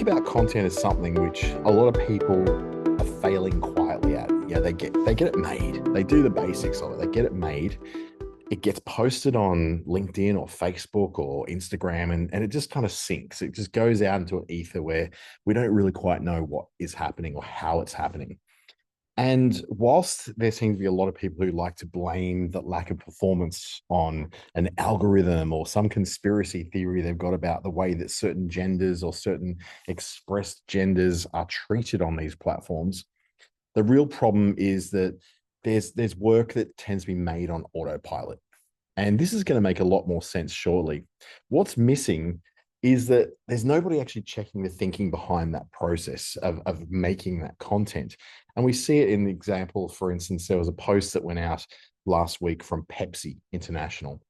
about content as something which a lot of people are failing quietly at. Yeah, they get it made. They do the basics of it. They get it made. It gets posted on LinkedIn or Facebook or Instagram, and it just kind of sinks. It just goes out into an ether where we don't really quite know what is happening or how it's happening. And whilst there seems to be a lot of people who like to blame the lack of performance on an algorithm or some conspiracy theory they've got about the way that certain genders or certain expressed genders are treated on these platforms, the real problem is that there's work that tends to be made on autopilot. And this is going to make a lot more sense shortly. What's missing is that there's nobody actually checking the thinking behind that process of making that content. And we see it in the example, for instance, there was a post that went out last week from Pepsi International.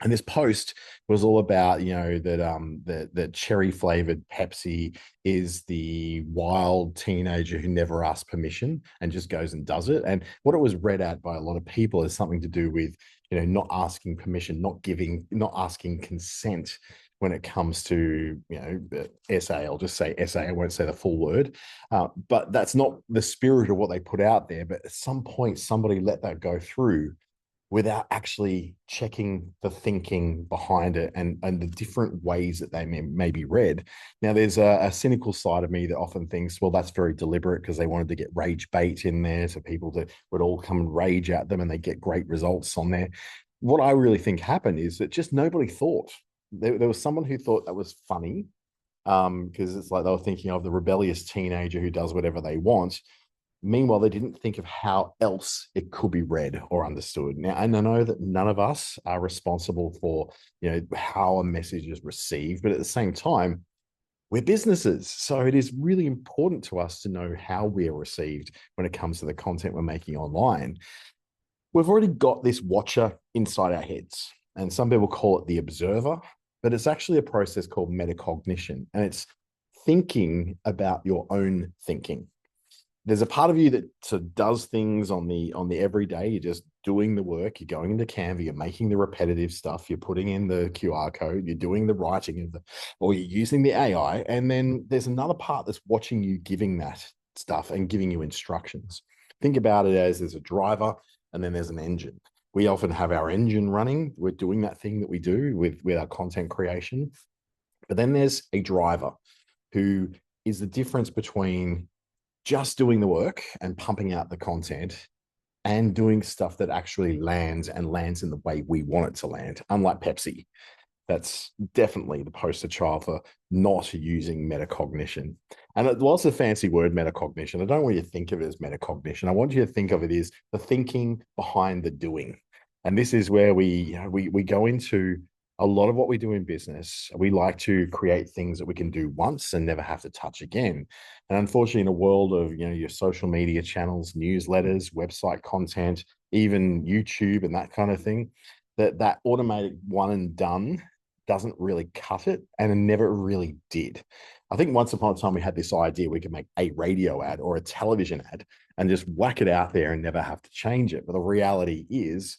And this post was all about, that cherry flavored Pepsi is the wild teenager who never asks permission and just goes and does it. And what it was read at by a lot of people is something to do with, not asking permission, not asking consent when it comes to, SA. I'll just say SA. I won't say the full word, but that's not the spirit of what they put out there. But at some point, somebody let that go through without actually checking the thinking behind it and the different ways that they may be read. Now, there's a cynical side of me that often thinks, well, that's very deliberate because they wanted to get rage bait in there so people would all come and rage at them and they get great results on there. What I really think happened is that just nobody thought. There was someone who thought that was funny, because it's like they were thinking of the rebellious teenager who does whatever they want. Meanwhile, they didn't think of how else it could be read or understood. Now, and I know that none of us are responsible for, how a message is received, but at the same time, we're businesses. So it is really important to us to know how we are received when it comes to the content we're making online. We've already got this watcher inside our heads, and some people call it the observer, but it's actually a process called metacognition, and it's thinking about your own thinking. There's a part of you that sort of does things on the everyday. You're just doing the work. You're going into Canva. You're making the repetitive stuff. You're putting in the QR code. You're doing the writing or you're using the AI. And then there's another part that's watching you giving that stuff and giving you instructions. Think about it as there's a driver and then there's an engine. We often have our engine running. We're doing that thing that we do with our content creation. But then there's a driver who is the difference between just doing the work and pumping out the content and doing stuff that actually lands in the way we want it to land, unlike Pepsi. That's definitely the poster child for not using metacognition. And it was a fancy word, metacognition. I don't want you to think of it as metacognition. I want you to think of it as the thinking behind the doing. And this is where we go into a lot of what we do in business. We like to create things that we can do once and never have to touch again. And unfortunately, in a world of your social media channels, newsletters, website content, even YouTube and that kind of thing, that automatic one and done doesn't really cut it, and it never really did. I think once upon a time we had this idea we could make a radio ad or a television ad and just whack it out there and never have to change it. But the reality is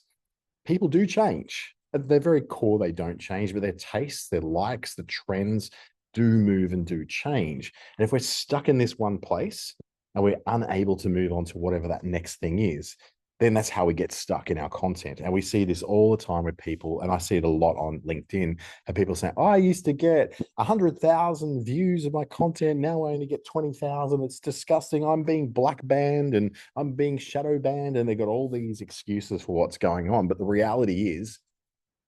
people do change. At their very core, they don't change, but their tastes, their likes, the trends do move and do change. And if we're stuck in this one place and we're unable to move on to whatever that next thing is, then that's how we get stuck in our content. And we see this all the time with people, and I see it a lot on LinkedIn, and people saying, oh, I used to get 100,000 views of my content. Now I only get 20,000. It's disgusting. I'm being black banned and I'm being shadow banned. And they've got all these excuses for what's going on. But the reality is,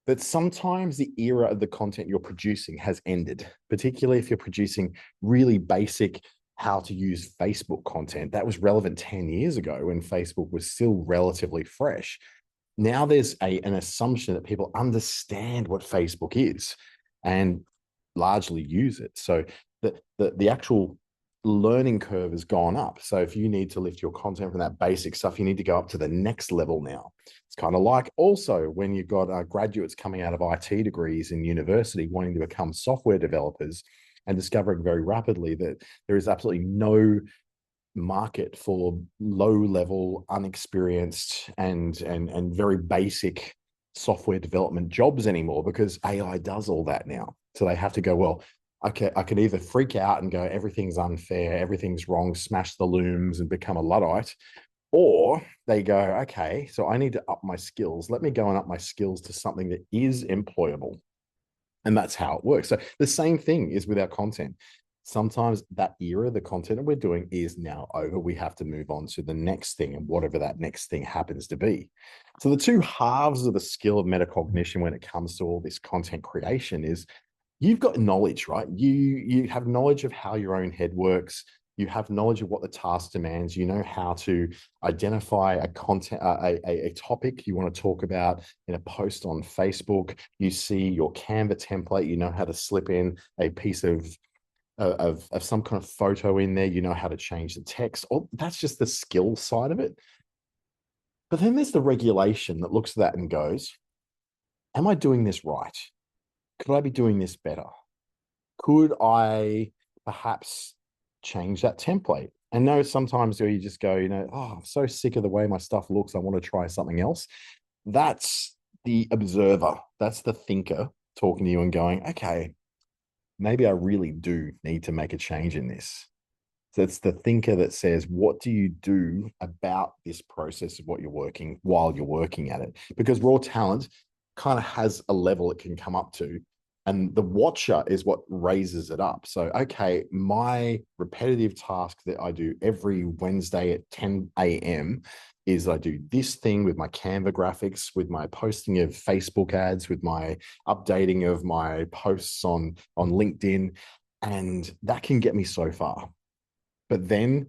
but sometimes the era of the content you're producing has ended, particularly if you're producing really basic how to use Facebook content. That was relevant 10 years ago when Facebook was still relatively fresh. Now there's an assumption that people understand what Facebook is and largely use it. So the actual learning curve has gone up. So if you need to lift your content from that basic stuff, you need to go up to the next level now. It's kind of like also when you've got graduates coming out of IT degrees in university wanting to become software developers and discovering very rapidly that there is absolutely no market for low-level, unexperienced, and very basic software development jobs anymore because AI does all that now. So they have to go, well, I can either freak out and go, everything's unfair, everything's wrong, smash the looms and become a Luddite, or they go, okay, so I need to up my skills. Let me go and up my skills to something that is employable. And that's how it works. So the same thing is with our content. Sometimes that era, the content that we're doing is now over. We have to move on to the next thing and whatever that next thing happens to be. So the two halves of the skill of metacognition when it comes to all this content creation is you've got knowledge, right? You have knowledge of how your own head works. You have knowledge of what the task demands. You know how to identify a content, a topic you want to talk about in a post on Facebook. You see your Canva template. You know how to slip in a piece of some kind of photo in there. You know how to change the text. Or that's just the skill side of it. But then there's the regulation that looks at that and goes, am I doing this right? Could I be doing this better? Could I perhaps change that template? And no, sometimes you just go, oh, I'm so sick of the way my stuff looks. I want to try something else. That's the observer. That's the thinker talking to you and going, okay, maybe I really do need to make a change in this. So it's the thinker that says, what do you do about this process of what you're working while you're working at it? Because raw talent kind of has a level it can come up to. And the watcher is what raises it up. So, okay, my repetitive task that I do every Wednesday at 10 a.m. is I do this thing with my Canva graphics, with my posting of Facebook ads, with my updating of my posts on LinkedIn. And that can get me so far. But then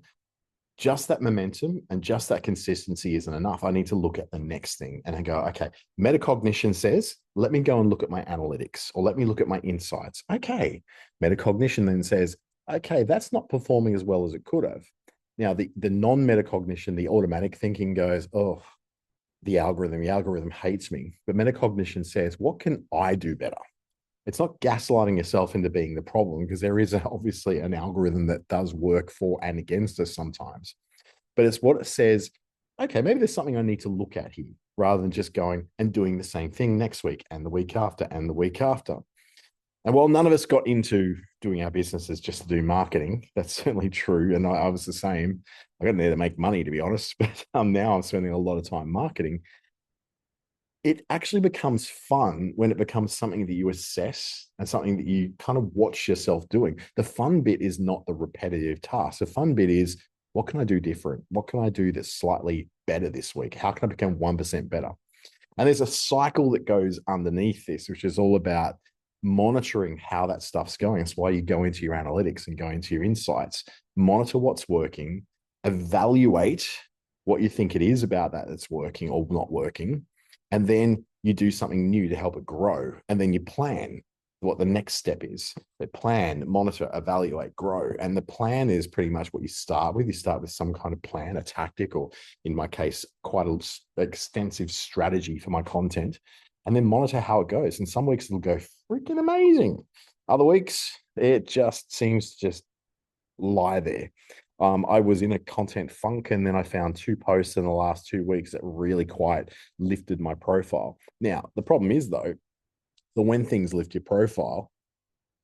just that momentum and just that consistency isn't enough. I need to look at the next thing and I go, okay, metacognition says, let me go and look at my analytics or let me look at my insights. Okay. Metacognition then says, okay, that's not performing as well as it could have. Now, the non-metacognition, the automatic thinking goes, oh, the algorithm hates me. But metacognition says, what can I do better? It's not gaslighting yourself into being the problem because there is obviously an algorithm that does work for and against us sometimes. But it's what it says, okay, maybe there's something I need to look at here rather than just going and doing the same thing next week and the week after and the week after. And while none of us got into doing our businesses just to do marketing, that's certainly true. And I was the same. I got in there to make money, to be honest. But now I'm spending a lot of time marketing. It actually becomes fun when it becomes something that you assess and something that you kind of watch yourself doing. The fun bit is not the repetitive task. The fun bit is, what can I do different? What can I do that's slightly better this week? How can I become 1% better? And there's a cycle that goes underneath this, which is all about monitoring how that stuff's going. That's why you go into your analytics and go into your insights, monitor what's working, evaluate what you think it is about that that's working or not working. And then you do something new to help it grow. And then you plan what the next step is. They plan, monitor, evaluate, grow. And the plan is pretty much what you start with. You start with some kind of plan, a tactic, or in my case, quite an extensive strategy for my content. And then monitor how it goes. And some weeks it'll go freaking amazing. Other weeks, it just seems to just lie there. I was in a content funk and then I found 2 posts in the last 2 weeks that really quite lifted my profile. Now, the problem is though, that when things lift your profile,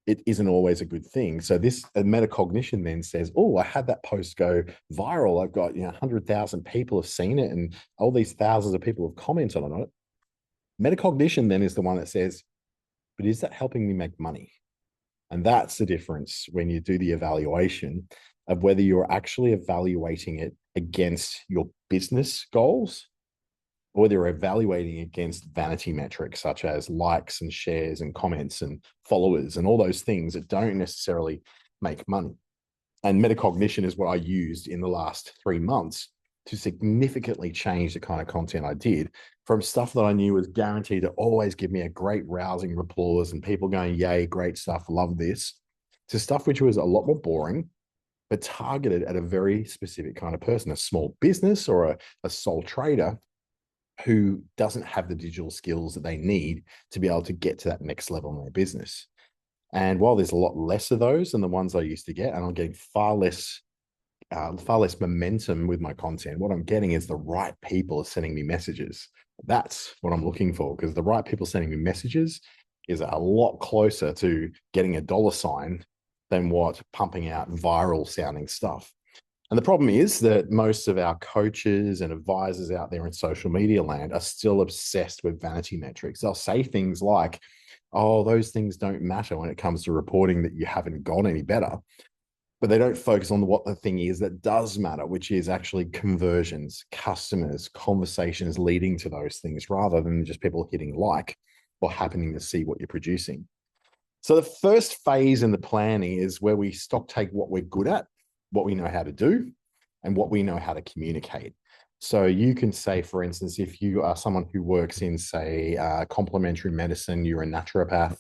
it isn't always a good thing. So this metacognition then says, oh, I had that post go viral. I've got 100,000 people have seen it and all these thousands of people have commented on it. Metacognition then is the one that says, but is that helping me make money? And that's the difference when you do the evaluation of whether you're actually evaluating it against your business goals or whether you're evaluating against vanity metrics such as likes and shares and comments and followers and all those things that don't necessarily make money. And metacognition is what I used in the last 3 months to significantly change the kind of content I did from stuff that I knew was guaranteed to always give me a great rousing applause and people going, yay, great stuff, love this, to stuff which was a lot more boring, but targeted at a very specific kind of person, a small business or a sole trader who doesn't have the digital skills that they need to be able to get to that next level in their business. And while there's a lot less of those than the ones I used to get, and I'm getting far less momentum with my content, what I'm getting is the right people are sending me messages. That's what I'm looking for, because the right people sending me messages is a lot closer to getting a dollar sign than what pumping out viral sounding stuff. And the problem is that most of our coaches and advisors out there in social media land are still obsessed with vanity metrics. They'll say things like, oh, those things don't matter when it comes to reporting that you haven't gone any better. But they don't focus on what the thing is that does matter, which is actually conversions, customers, conversations leading to those things, rather than just people hitting like or happening to see what you're producing. So the first phase in the planning is where we stock take what we're good at, what we know how to do, and what we know how to communicate. So you can say, for instance, if you are someone who works in, say, complementary medicine, you're a naturopath,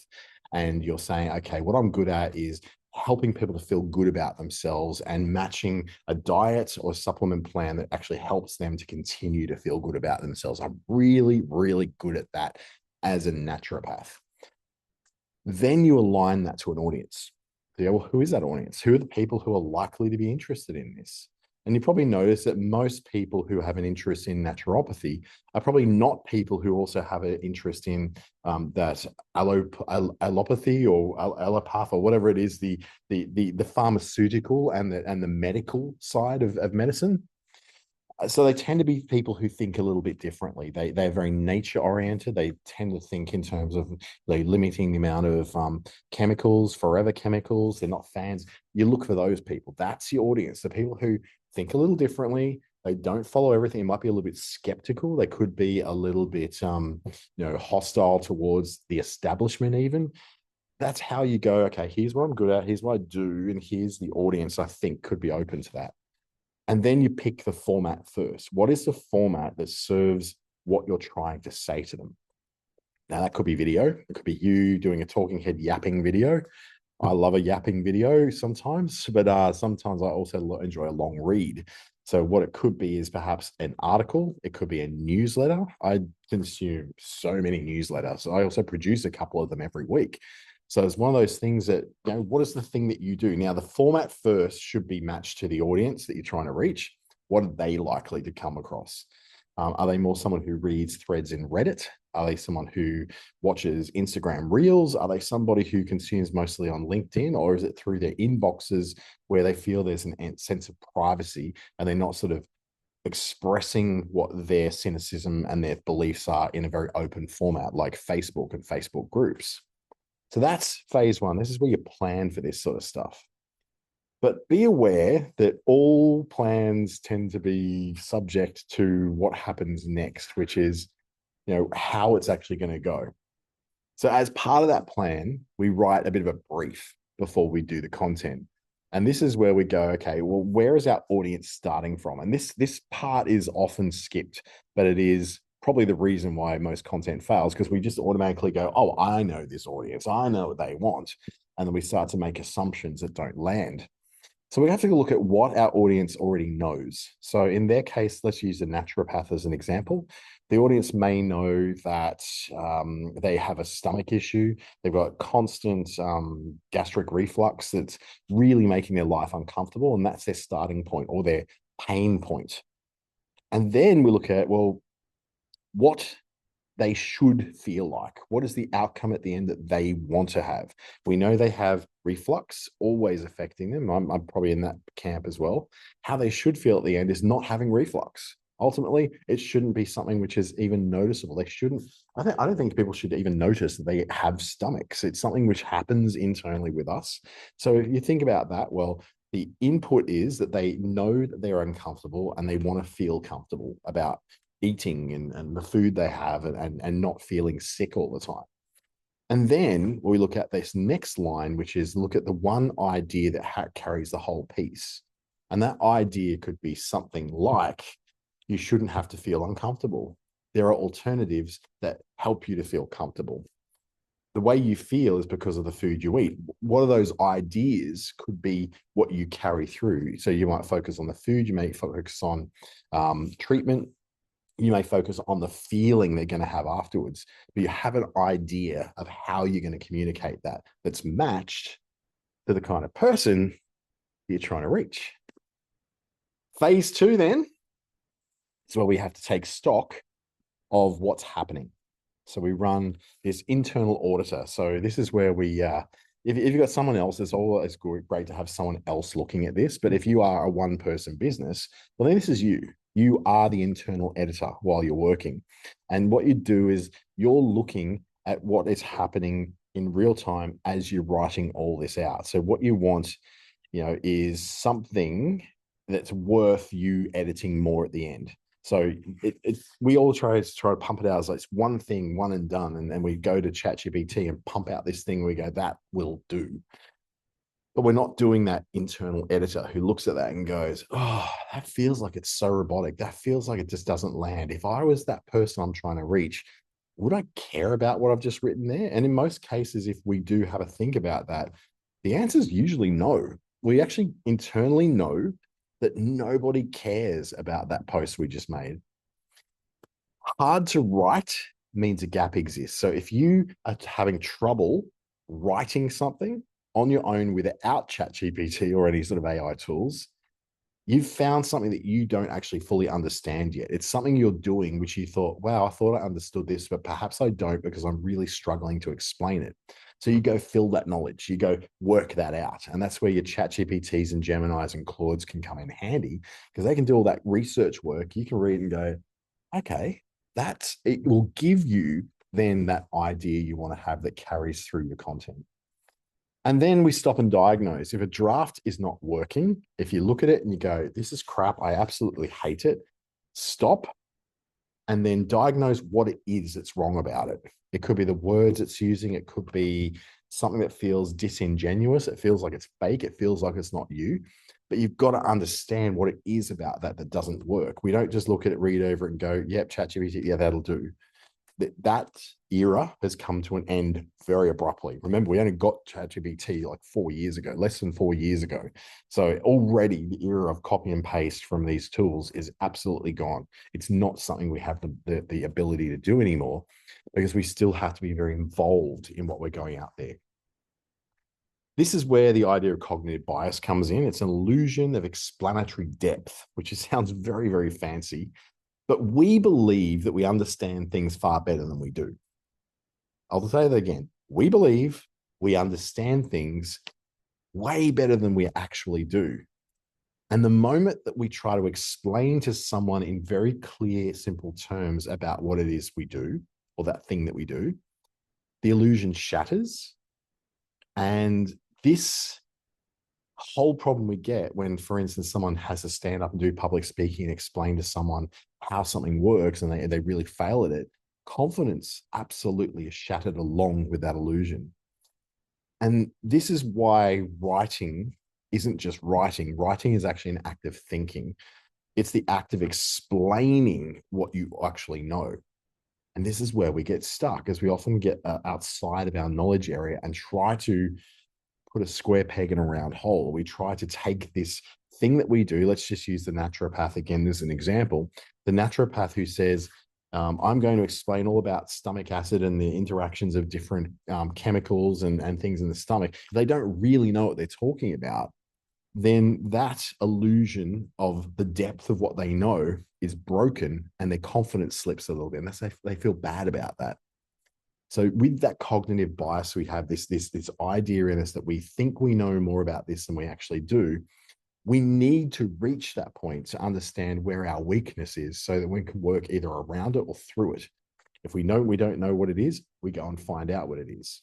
and you're saying, okay, what I'm good at is helping people to feel good about themselves and matching a diet or supplement plan that actually helps them to continue to feel good about themselves. I'm really, really good at that as a naturopath. Then you align that to an audience. So, yeah, well, who is that audience? Who are the people who are likely to be interested in this? And you probably notice that most people who have an interest in naturopathy are probably not people who also have an interest in that allopathy or allopath or whatever it is, the pharmaceutical and the medical side of medicine. So they tend to be people who think a little bit differently. They're very nature oriented. They tend to think in terms of limiting the amount of chemicals, forever chemicals. They're not fans. You look for those people. That's your audience. The people who think a little differently. They don't follow everything. It might be a little bit skeptical. They could be a little bit, hostile towards the establishment even. That's how you go, okay, here's what I'm good at. Here's what I do. And here's the audience I think could be open to that. And then you pick the format first. What is the format that serves what you're trying to say to them? Now, that could be video. It could be you doing a talking head yapping video. I love a yapping video sometimes, but sometimes I also enjoy a long read. So what it could be is perhaps an article. It could be a newsletter. I consume so many newsletters. I also produce a couple of them every week. So it's one of those things that, what is the thing that you do? Now, the format first should be matched to the audience that you're trying to reach. What are they likely to come across? Are they more someone who reads threads in Reddit? Are they someone who watches Instagram Reels? Are they somebody who consumes mostly on LinkedIn? Or is it through their inboxes where they feel there's a sense of privacy and they're not sort of expressing what their cynicism and their beliefs are in a very open format like Facebook and Facebook groups? So that's phase one. This is where you plan for this sort of stuff. But be aware that all plans tend to be subject to what happens next, which is, how it's actually going to go. So as part of that plan, we write a bit of a brief before we do the content. And this is where we go, okay, well, where is our audience starting from? And this part is often skipped, but it is probably the reason why most content fails, because we just automatically go, oh, I know this audience. I know what they want. And then we start to make assumptions that don't land. So we have to look at what our audience already knows. So in their case, let's use the naturopath as an example. The audience may know that they have a stomach issue. They've got constant gastric reflux that's really making their life uncomfortable. And that's their starting point or their pain point. And then we look at, well, what they should feel like. What is the outcome at the end that they want to have? We know they have reflux always affecting them. I'm probably in that camp as well. How they should feel at the end is not having reflux. Ultimately, it shouldn't be something which is even noticeable. They shouldn't, I don't think people should even notice that they have stomachs. It's something which happens internally with us. So if you think about that, well, the input is that they know that they're uncomfortable and they want to feel comfortable about eating and the food they have and not feeling sick all the time. And then we look at this next line, which is look at the one idea that carries the whole piece. And that idea could be something like, you shouldn't have to feel uncomfortable. There are alternatives that help you to feel comfortable. The way you feel is because of the food you eat. What of those ideas could be what you carry through? So you might focus on the food, you may focus on treatment, you may focus on the feeling they're going to have afterwards, but you have an idea of how you're going to communicate that that's matched to the kind of person you're trying to reach. Phase two then is where we have to take stock of what's happening. So we run this internal auditor. So this is where we, if you've got someone else, it's always great to have someone else looking at this. But if you are a one-person business, well, then this is you. You are the internal editor while you're working. And what you do is you're looking at what is happening in real time as you're writing all this out. So what you want, is something that's worth you editing more at the end. So we all try to pump it out as like one thing, one and done. And then we go to ChatGPT and pump out this thing. We go, that will do. But we're not doing that internal editor who looks at that and goes, oh, that feels like it's so robotic. That feels like it just doesn't land. If I was that person I'm trying to reach, would I care about what I've just written there? And in most cases, if we do have a think about that, the answer is usually no. We actually internally know that nobody cares about that post we just made. Hard to write means a gap exists. So if you are having trouble writing something on your own without ChatGPT or any sort of AI tools, you've found something that you don't actually fully understand yet. It's something you're doing which you thought, wow, I thought I understood this, but perhaps I don't because I'm really struggling to explain it. So you go fill that knowledge, you go work that out. And that's where your ChatGPTs and Geminis and Claudes can come in handy because they can do all that research work. You can read and go, okay, it will give you then that idea you want to have that carries through your content. And then we stop and diagnose. If a draft is not working, if you look at it and you go, this is crap, I absolutely hate it, stop and then diagnose what it is that's wrong about it. It could be the words it's using. It could be something that feels disingenuous. It feels like it's fake. It feels like it's not you. But you've got to understand what it is about that doesn't work. We don't just look at it, read over it and go, yep, ChatGPT, yeah, that'll do. That era has come to an end very abruptly. Remember, we only got ChatGPT like 4 years ago, less than 4 years ago. So already the era of copy and paste from these tools is absolutely gone. It's not something we have the ability to do anymore because we still have to be very involved in what we're going out there. This is where the idea of cognitive bias comes in. It's an illusion of explanatory depth, which sounds very, very fancy. But we believe that we understand things far better than we do. I'll say that again. We believe we understand things way better than we actually do. And the moment that we try to explain to someone in very clear, simple terms about what it is we do, or that thing that we do, the illusion shatters. And this whole problem we get when, for instance, someone has to stand up and do public speaking and explain to someone how something works and they really fail at it, confidence absolutely is shattered along with that illusion. And this is why writing isn't just writing. Writing is actually an act of thinking. It's the act of explaining what you actually know. And this is where we get stuck, as we often get outside of our knowledge area and try to put a square peg in a round hole. We try to take this thing that we do. Let's just use the naturopath again as an example. The naturopath who says, I'm going to explain all about stomach acid and the interactions of different chemicals and things in the stomach. If they don't really know what they're talking about, then that illusion of the depth of what they know is broken and their confidence slips a little bit. And they feel bad about that. So with that cognitive bias, we have this idea in us that we think we know more about this than we actually do. We need to reach that point to understand where our weakness is so that we can work either around it or through it. If we know we don't know what it is, we go and find out what it is.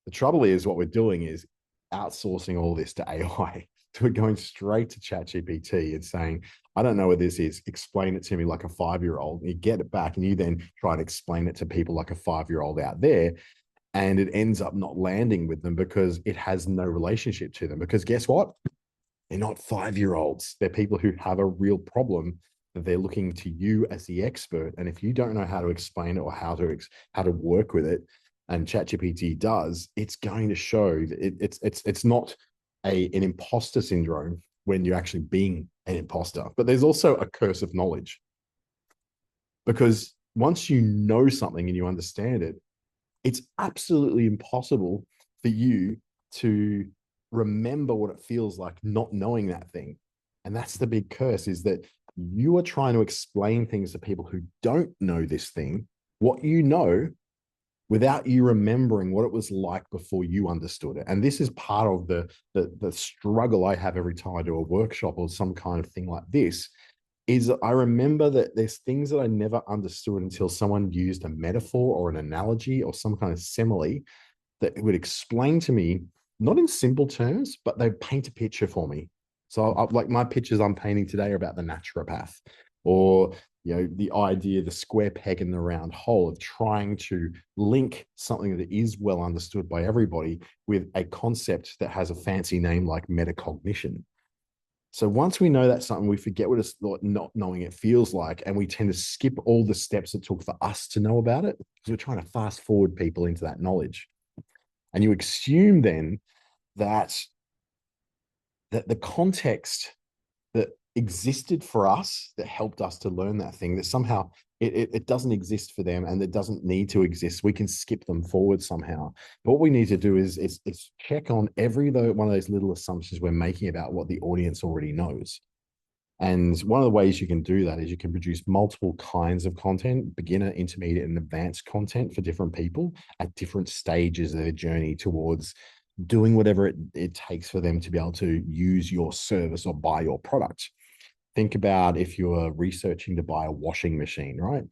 The trouble is what we're doing is outsourcing all this to AI. So we're going straight to ChatGPT and saying, I don't know what this is. Explain it to me like a 5-year-old. And you get it back and you then try and explain it to people like a 5-year-old out there. And it ends up not landing with them because it has no relationship to them. Because guess what? They're not 5-year-olds. They're people who have a real problem that they're looking to you as the expert. And if you don't know how to explain it or how to work with it, and ChatGPT does, it's going to show that it's not an imposter syndrome when you're actually being an imposter. But there's also a curse of knowledge. Because once you know something and you understand it, it's absolutely impossible for you to remember what it feels like not knowing that thing. And that's the big curse, is that you are trying to explain things to people who don't know this thing, what you know, without you remembering what it was like before you understood it. And this is part of the struggle I have every time I do a workshop or some kind of thing like this, is I remember that there's things that I never understood until someone used a metaphor or an analogy or some kind of simile that would explain to me, not in simple terms, but they paint a picture for me. So like my pictures I'm painting today are about the naturopath, or the idea, the square peg in the round hole, of trying to link something that is well understood by everybody with a concept that has a fancy name like metacognition. So once we know that's something, we forget what it's not knowing it feels like, and we tend to skip all the steps it took for us to know about it because we're trying to fast forward people into that knowledge. And you assume then that the context that existed for us, that helped us to learn that thing, that somehow it doesn't exist for them, and it doesn't need to exist. We can skip them forward somehow. But what we need to do is check on every one of those little assumptions we're making about what the audience already knows. And one of the ways you can do that is you can produce multiple kinds of content, beginner, intermediate, and advanced content for different people at different stages of their journey towards doing whatever it takes for them to be able to use your service or buy your product. Think about if you're researching to buy a washing machine, right?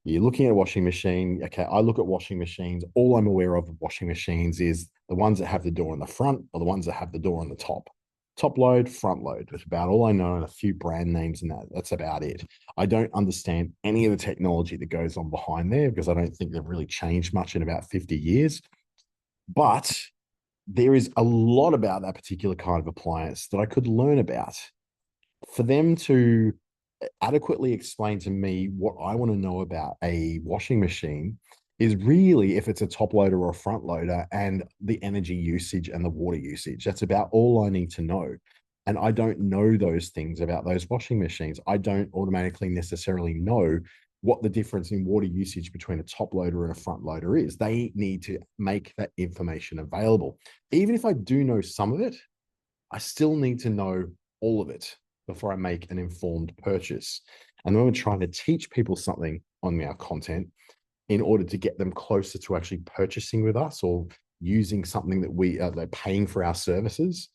You're looking at a washing machine. Okay, I look at washing machines. All I'm aware of washing machines is the ones that have the door in the front or the ones that have the door on the top. Top load, front load. That's about all I know, and a few brand names, and that's about it. I don't understand any of the technology that goes on behind there because I don't think they've really changed much in about 50 years. But there is a lot about that particular kind of appliance that I could learn about. For them to adequately explain to me what I want to know about a washing machine is really if it's a top loader or a front loader and the energy usage and the water usage. That's about all I need to know. And I don't know those things about those washing machines. I don't automatically necessarily know what the difference in water usage between a top loader and a front loader is. They need to make that information available. Even if I do know some of it, I still need to know all of it before I make an informed purchase. And when we're trying to teach people something on our content in order to get them closer to actually purchasing with us or using something that they're paying for our services,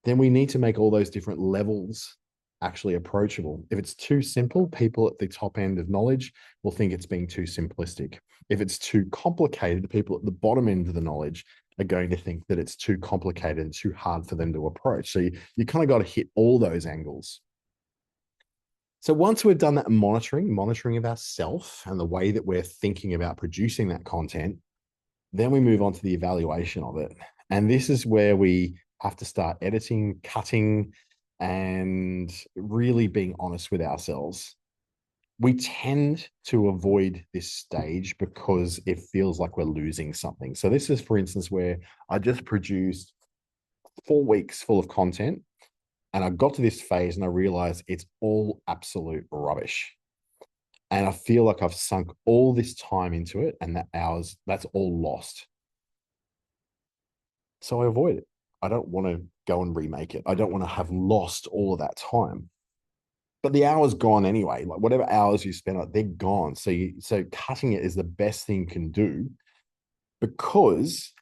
then we need to make all those different levels actually approachable. If it's too simple, people at the top end of knowledge will think it's being too simplistic. If it's too complicated, people at the bottom end of the knowledge are going to think that it's too complicated and too hard for them to approach. So you kind of got to hit all those angles. So once we've done that monitoring of ourselves and the way that we're thinking about producing that content, then we move on to the evaluation of it. And this is where we have to start editing, cutting, and really being honest with ourselves. We tend to avoid this stage because it feels like we're losing something. So this is, for instance, where I just produced 4 weeks full of content, and I got to this phase and I realized it's all absolute rubbish. And I feel like I've sunk all this time into it, and that's all lost. So I avoid it. I don't want to go and remake it. I don't want to have lost all of that time. But the hour's gone anyway. Like whatever hours you spend on it, they're gone. So cutting it is the best thing you can do, because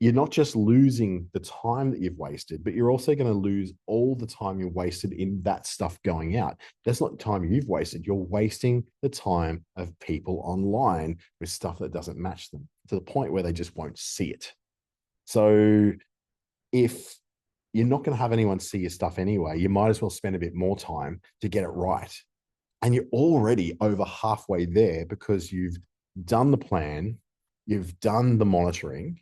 you're not just losing the time that you've wasted, but you're also going to lose all the time you wasted in that stuff going out. That's not the time you've wasted. You're wasting the time of people online with stuff that doesn't match them to the point where they just won't see it. So if you're not going to have anyone see your stuff anyway, you might as well spend a bit more time to get it right. And you're already over halfway there because you've done the plan, you've done the monitoring,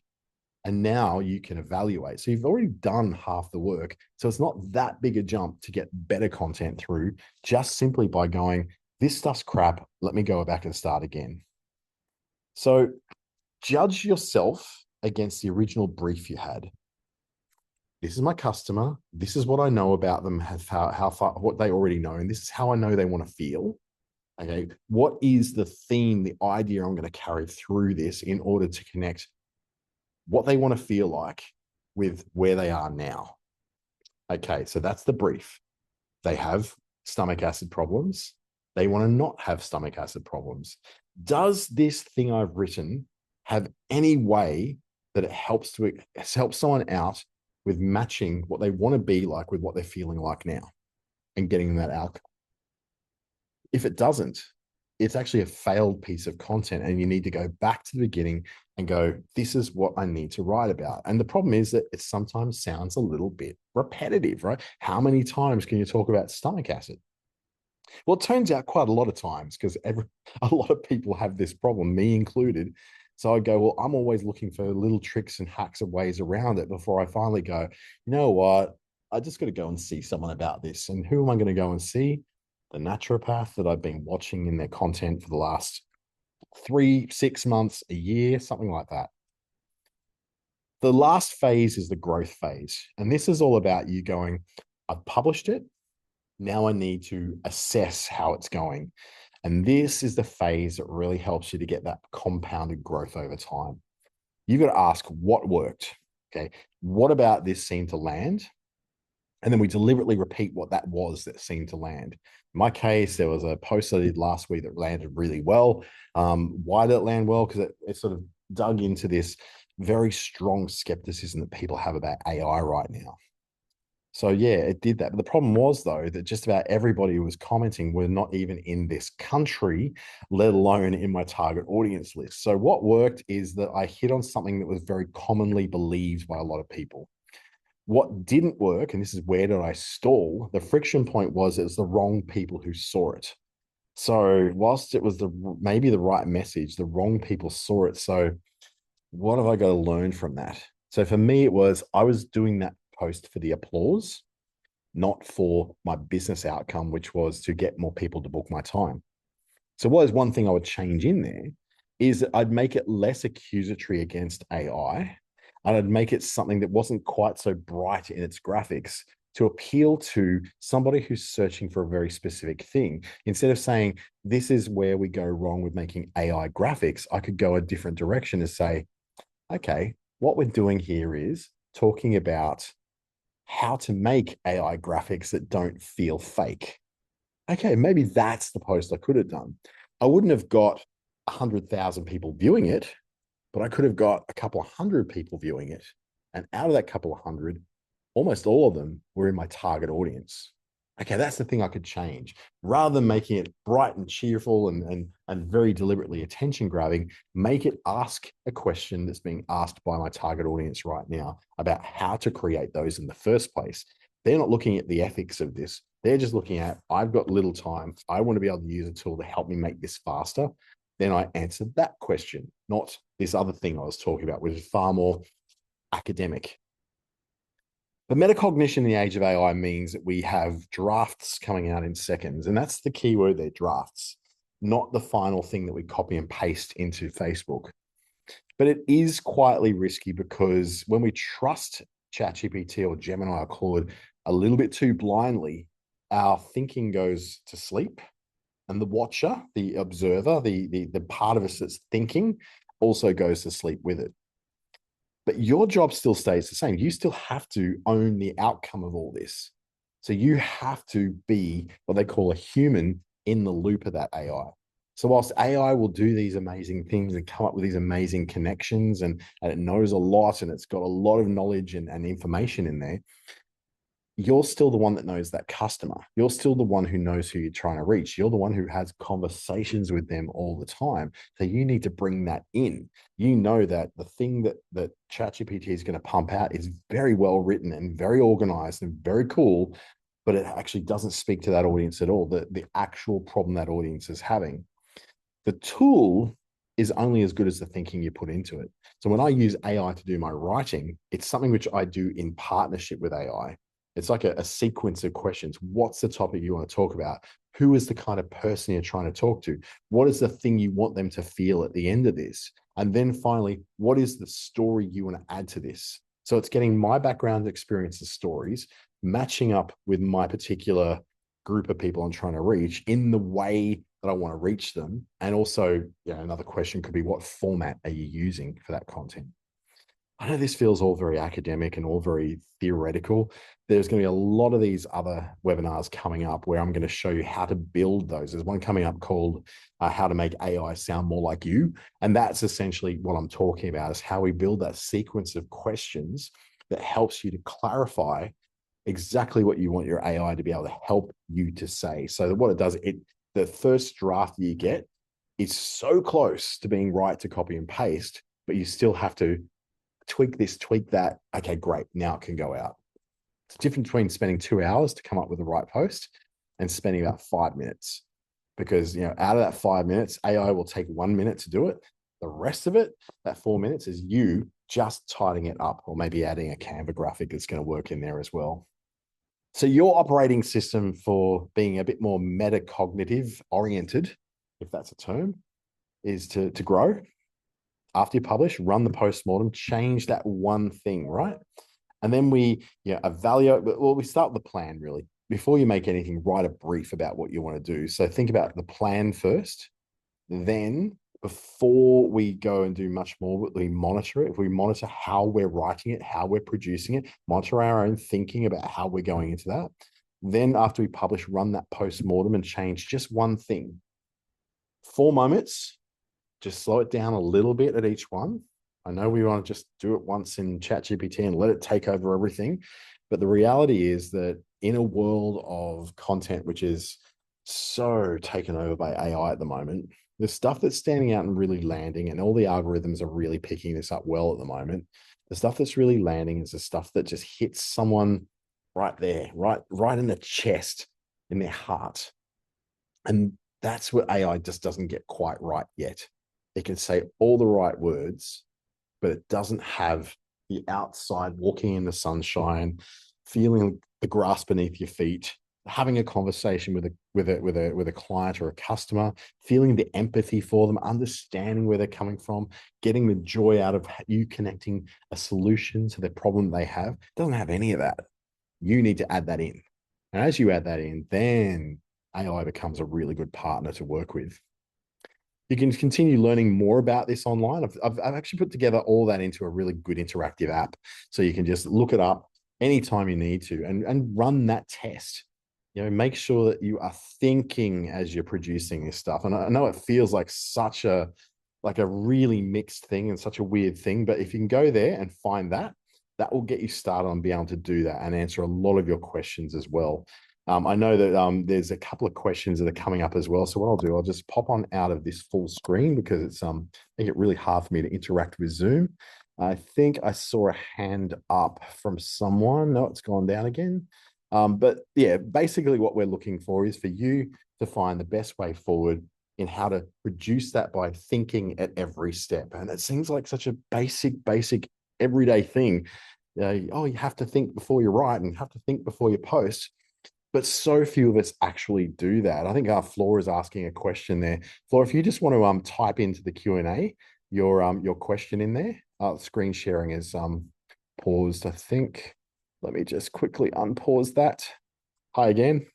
and now you can evaluate. So you've already done half the work. So it's not that big a jump to get better content through just simply by going, this stuff's crap, let me go back and start again. So judge yourself against the original brief you had. This is my customer. This is what I know about them, how far, what they already know. And this is how I know they want to feel. Okay. What is the theme, the idea I'm going to carry through this in order to connect what they want to feel like with where they are now? Okay. So that's the brief. They have stomach acid problems. They want to not have stomach acid problems. Does this thing I've written have any way that it helps someone out with matching what they want to be like with what they're feeling like now and getting that outcome. If it doesn't, it's actually a failed piece of content, and you need to go back to the beginning and go, this is what I need to write about. And the problem is that it sometimes sounds a little bit repetitive, right? How many times can you talk about stomach acid? Well, it turns out quite a lot of times, because a lot of people have this problem, me included. So I go, well, I'm always looking for little tricks and hacks and ways around it before I finally go, you know what? I just got to go and see someone about this. And who am I going to go and see? The naturopath that I've been watching in their content for the last 3, 6 months, a year, something like that. The last phase is the growth phase. And this is all about you going, I've published it. Now I need to assess how it's going. And this is the phase that really helps you to get that compounded growth over time. You've got to ask what worked. Okay. What about this seemed to land? And then we deliberately repeat what that was that seemed to land. In my case, there was a post I did last week that landed really well. Why did it land well? Because it sort of dug into this very strong skepticism that people have about AI right now. So yeah, it did that. But the problem was, though, that just about everybody who was commenting were not even in this country, let alone in my target audience list. So what worked is that I hit on something that was very commonly believed by a lot of people. What didn't work, and this is where did I stall, the friction point was it was the wrong people who saw it. So whilst it was maybe the right message, the wrong people saw it. So what have I got to learn from that? So for me, it was I was doing that post for the applause, not for my business outcome, which was to get more people to book my time. So what is one thing I would change in there is that I'd make it less accusatory against AI, and I'd make it something that wasn't quite so bright in its graphics to appeal to somebody who's searching for a very specific thing. Instead of saying, this is where we go wrong with making AI graphics, I could go a different direction and say, okay, what we're doing here is talking about how to make AI graphics that don't feel fake. Okay, maybe that's the post I could have done. I wouldn't have got 100,000 people viewing it, but I could have got a couple of hundred people viewing it. And out of that couple of hundred, almost all of them were in my target audience. Okay, that's the thing I could change. Rather than making it bright and cheerful and very deliberately attention grabbing, make it ask a question that's being asked by my target audience right now about how to create those in the first place. They're not looking at the ethics of this. They're just looking at, I've got little time. I want to be able to use a tool to help me make this faster. Then I answered that question, not this other thing I was talking about, which is far more academic. But metacognition in the age of AI means that we have drafts coming out in seconds. And that's the key word there, drafts, not the final thing that we copy and paste into Facebook. But it is quietly risky because when we trust ChatGPT or Gemini or Claude a little bit too blindly, our thinking goes to sleep. And the watcher, the observer, the part of us that's thinking also goes to sleep with it. But your job still stays the same. You still have to own the outcome of all this. So you have to be what they call a human in the loop of that AI. So whilst AI will do these amazing things and come up with these amazing connections and it knows a lot and it's got a lot of knowledge and information in there, you're still the one that knows that customer. You're still the one who knows who you're trying to reach. You're the one who has conversations with them all the time. So you need to bring that in. You know that the thing that ChatGPT is going to pump out is very well written and very organized and very cool, but it actually doesn't speak to that audience at all, the actual problem that audience is having. The tool is only as good as the thinking you put into it. So when I use AI to do my writing, it's something which I do in partnership with AI. It's like a sequence of questions. What's the topic you want to talk about? Who is the kind of person you're trying to talk to? What is the thing you want them to feel at the end of this? And then finally, what is the story you want to add to this? So it's getting my background experiences, stories, matching up with my particular group of people I'm trying to reach in the way that I want to reach them. And also, another question could be, what format are you using for that content? I know this feels all very academic and all very theoretical. There's going to be a lot of these other webinars coming up where I'm going to show you how to build those. There's one coming up called How to Make AI Sound More Like You. And that's essentially what I'm talking about, is how we build that sequence of questions that helps you to clarify exactly what you want your AI to be able to help you to say. So what it does, the first draft you get is so close to being right to copy and paste, but you still have to tweak this, tweak that. Okay, great. Now it can go out. It's the difference between spending 2 hours to come up with the right post and spending about 5 minutes. Because, out of that 5 minutes, AI will take 1 minute to do it. The rest of it, that 4 minutes, is you just tidying it up, or maybe adding a Canva graphic that's going to work in there as well. So your operating system for being a bit more metacognitive oriented, if that's a term, is to grow. After you publish, run the postmortem, change that one thing, right? And then we evaluate. Well, we start with the plan, really. Before you make anything, write a brief about what you want to do. So think about the plan first. Then, before we go and do much more, we monitor it. If we monitor how we're writing it, how we're producing it, monitor our own thinking about how we're going into that. Then after we publish, run that post-mortem and change just one thing. 4 moments, just slow it down a little bit at each one. I know we want to just do it once in ChatGPT and let it take over everything. But the reality is that in a world of content, which is so taken over by AI at the moment, the stuff that's standing out and really landing, and all the algorithms are really picking this up well at the moment, the stuff that's really landing is the stuff that just hits someone right there, right in the chest, in their heart. And that's what AI just doesn't get quite right yet. It can say all the right words, but it doesn't have the outside, walking in the sunshine, feeling the grass beneath your feet, having a conversation with a client or a customer, feeling the empathy for them, understanding where they're coming from, getting the joy out of you connecting a solution to the problem they have. It doesn't have any of that. You need to add that in. And as you add that in, then AI becomes a really good partner to work with. You can continue learning more about this online. I've actually put together all that into a really good interactive app. So you can just look it up anytime you need to and run that test. Make sure that you are thinking as you're producing this stuff. And I know it feels like a really mixed thing and such a weird thing, but if you can go there and find that will get you started on being able to do that and answer a lot of your questions as well. I know that there's a couple of questions that are coming up as well. So what I'll do, I'll just pop on out of this full screen because it's make it really hard for me to interact with Zoom. I think I saw a hand up from someone. No, it's gone down again. But yeah, basically what we're looking for is for you to find the best way forward in how to reduce that by thinking at every step. And it seems like such a basic everyday thing. You have to think before you write and you have to think before you post. But so few of us actually do that. I think Flora is asking a question there. Flora, if you just want to type into the Q&A your question in there. Screen sharing is paused, I think. Let me just quickly unpause that. Hi again.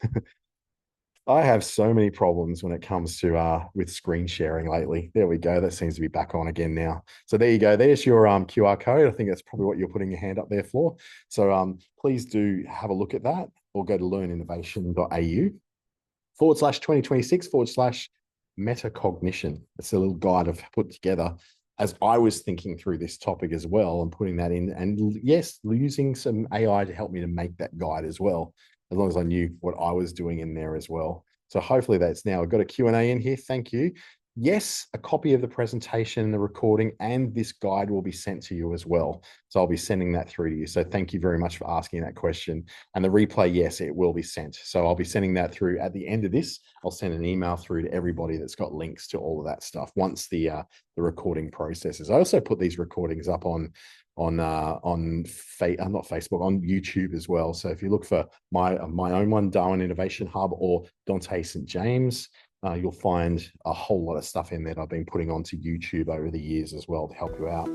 I have so many problems when it comes to with screen sharing lately. There we go. That seems to be back on again now. So there you go. There's your QR code. I think that's probably what you're putting your hand up there for. So please do have a look at that, or go to learninnovation.au/2026/metacognition. It's a little guide I've put together as I was thinking through this topic as well, and putting that in, and yes, using some AI to help me to make that guide as well, as long as I knew what I was doing in there as well. So hopefully that's now, I've got a Q&A in here. Thank you. Yes, a copy of the presentation, the recording, and this guide will be sent to you as well. So I'll be sending that through to you. So thank you very much for asking that question. And the replay, yes, it will be sent. So I'll be sending that through at the end of this. I'll send an email through to everybody that's got links to all of that stuff once the recording processes. I also put these recordings up on not Facebook, on YouTube as well. So if you look for my own one, Darwin Innovation Hub, or Dante St. James, you'll find a whole lot of stuff in there that I've been putting onto YouTube over the years as well to help you out.